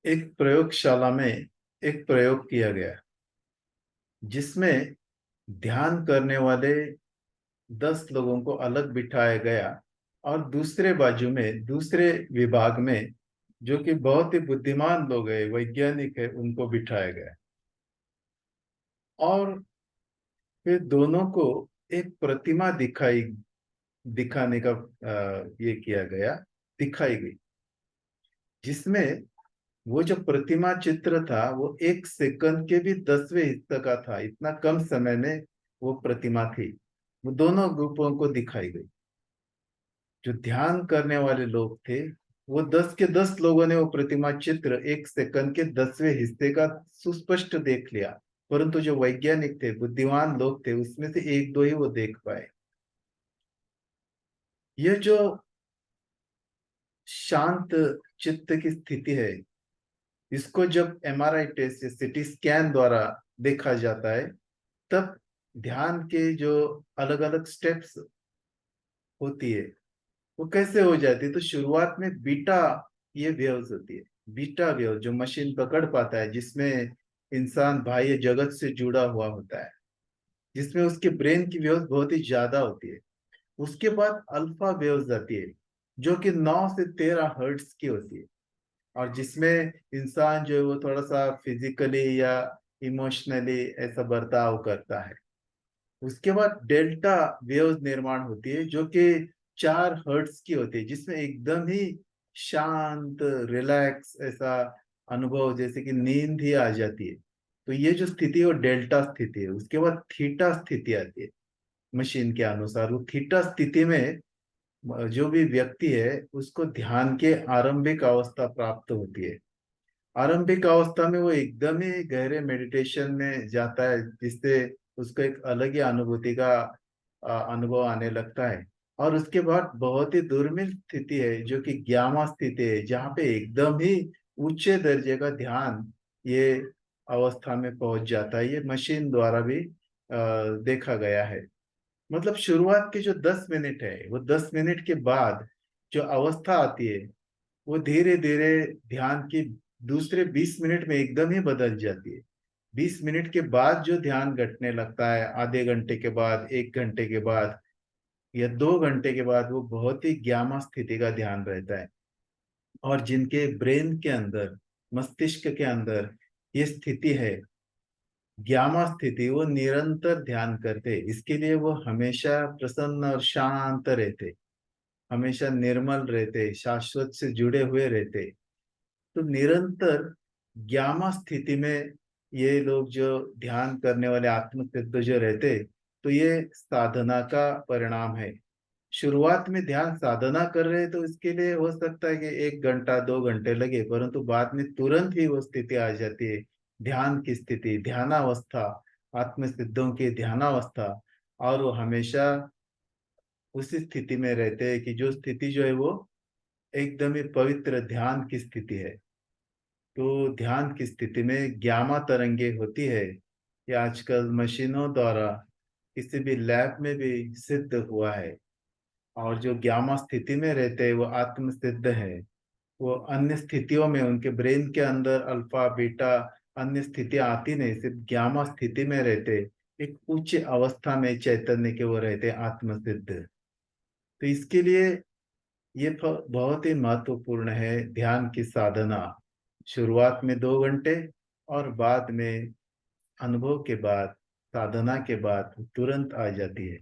एक प्रयोगशाला में एक प्रयोग किया गया जिसमें ध्यान करने वाले 10 लोगों को अलग बिठाया गया और दूसरे बाजू में दूसरे विभाग में जो कि बहुत ही बुद्धिमान लोग हैं, वैज्ञानिक है, उनको बिठाया गया। और फिर दोनों को एक प्रतिमा दिखाने का ये किया गया, दिखाई गई, जिसमें वो जो प्रतिमा चित्र था वो 1 सेकंड के भी 10वें हिस्से का था। इतना कम समय में वो प्रतिमा थी। वो दोनों ग्रुपों को दिखाई गई। जो ध्यान करने वाले लोग थे, वो 10 के 10 लोगों ने वो प्रतिमा चित्र 1 सेकंड के 10वें हिस्से का सुस्पष्ट देख लिया। परंतु जो वैज्ञानिक थे, बुद्धिमान लोग थे, उसमें से एक दो ही वो देख पाए। यह जो शांत चित्त की स्थिति है, इसको जब एमआरआई टेस्ट या सीटी स्कैन द्वारा देखा जाता है, तब ध्यान के जो अलग अलग स्टेप्स होती है वो कैसे हो जाती है। तो शुरुआत में बीटा ये वेव्स होती है। बीटा वेव जो मशीन पकड़ पाता है, जिसमें इंसान बाह्य जगत से जुड़ा हुआ होता है, जिसमें उसके ब्रेन की वेव्स बहुत ही ज्यादा होती है। उसके बाद अल्फा वेव्स आती है, जो कि 9 से 13 हर्ट्ज की होती है, और जिसमें इंसान जो है वो थोड़ा सा फिजिकली या इमोशनली ऐसा बर्ताव करता है। उसके बाद डेल्टा वेव्स निर्माण होती है, जो कि 4 हर्ट्ज की होती है, जिसमें एकदम ही शांत रिलैक्स ऐसा अनुभव, जैसे कि नींद ही आ जाती है। तो ये जो स्थिति है वो डेल्टा स्थिति है। उसके बाद थीटा स्थिति आती है। मशीन के अनुसार वो थीटा स्थिति में जो भी व्यक्ति है, उसको ध्यान के आरंभिक अवस्था प्राप्त होती है। आरंभिक अवस्था में वो एकदम ही गहरे मेडिटेशन में जाता है, जिससे उसको एक अलग ही अनुभूति का अनुभव आने लगता है। और उसके बाद बहुत ही दुर्मिल स्थिति है, जो कि ज्ञामा स्थिति है, जहाँ पे एकदम ही उच्च दर्जे का ध्यान ये अवस्था में पहुंच जाता है। ये मशीन द्वारा भी देखा गया है। मतलब शुरुआत के जो 10 मिनट है, वो 10 मिनट के बाद जो अवस्था आती है, वो धीरे धीरे ध्यान की दूसरे 20 मिनट में एकदम ही बदल जाती है। 20 मिनट के बाद जो ध्यान घटने लगता है, आधे घंटे के बाद, 1 घंटे के बाद या 2 घंटे के बाद, वो बहुत ही ज्ञामा स्थिति का ध्यान रहता है। और जिनके ब्रेन के अंदर, मस्तिष्क के अंदर ये स्थिति है, ज्ञामा स्थिति, वो निरंतर ध्यान करते। इसके लिए वो हमेशा प्रसन्न और शांत रहते, हमेशा निर्मल रहते, शाश्वत से जुड़े हुए रहते। तो निरंतर ज्ञामा स्थिति में ये लोग जो ध्यान करने वाले आत्मसिद्ध जो रहते, तो ये साधना का परिणाम है। शुरुआत में ध्यान साधना कर रहे हैं तो इसके लिए हो सकता है कि 1 घंटा 2 घंटे लगे, परंतु बाद में तुरंत ही वो स्थिति आ जाती है, ध्यान की स्थिति, ध्यानावस्था, आत्मसिद्धों की ध्यानावस्था। और वो हमेशा उसी स्थिति में रहते हैं कि जो स्थिति जो है वो एकदम ही पवित्र ध्यान की स्थिति है। तो ध्यान की स्थिति में गामा तरंगे होती है। ये आजकल मशीनों द्वारा किसी भी लैब में भी सिद्ध हुआ है। और जो गामा स्थिति में रहते हैं वो आत्म सिद्ध है। वो अन्य स्थितियों में उनके ब्रेन के अंदर अल्फा बीटा अन्य स्थितियां आती नहीं, सिर्फ गामा स्थिति में रहते, एक उच्च अवस्था में चैतन्य के वो रहते आत्म सिद्ध। तो इसके लिए ये बहुत ही महत्वपूर्ण है ध्यान की साधना। शुरुआत में 2 घंटे और बाद में अनुभव के बाद, साधना के बाद तुरंत आ जाती है।